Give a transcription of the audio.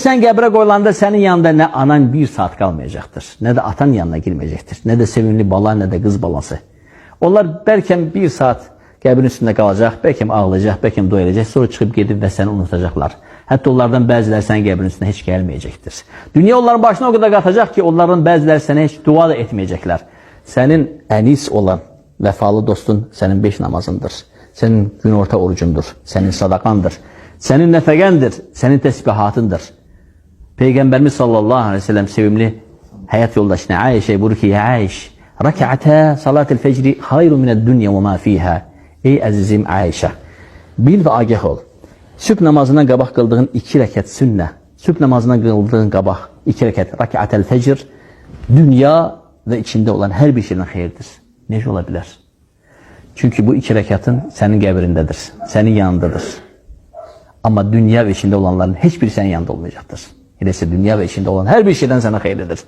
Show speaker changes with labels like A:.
A: sen qəbrə qoyulanda sənin yanında nə anan bir saat qalmayacaqdır, nə də atan yanına girməyəcəkdir, nə də sevimli bala, nə də qız balası. Onlar bəlkə bir saat qəbrin üstündə qalacaq, bəlkə ağlayacaq, bəlkə doyulacaq, sonra çıxıb gedib və səni unutacaqlar. Hətta onlardan bəziləri sənin qəbrin üstündə heç gəlməyəcəkdir. Dünya onların başına o qədər qatacaq ki, onlardan bəziləri sənə heç dua da etməyəcəklər. Sənin ənis olan vəfalı dostun sənin 5 namazındır, sənin günorta orucundur, sənin sadaqandır, sənin nəfəqəndir, sənin təsbihatındır. Peyğəmbərimiz sallallahu aleyhi ve sellem sevimli həyat yoldaşına Ayşə buyurur ki, ya Ayş, rak'ata salatul fecri hayrun mined dunya ve ma fiha. Ey əzizim Ayşə, bil və agah ol. Sübh namazından qabaq qıldığın 2 rəkət sünnə, sübh namazından qıldığın qabaq 2 rəkət rak'atel fecr, dünya və içində olan hər bir şeydən xeyirdir. Necə ola bilər? Çünki bu 2 rəkatın sənin qəbrindədir, sənin yanındadır. Amma dünya və içində olanların heç biri sənin yanında olmayacaqdır. Elə isə dünya və içində olan hər bir şeydən sənə xeyirlidir.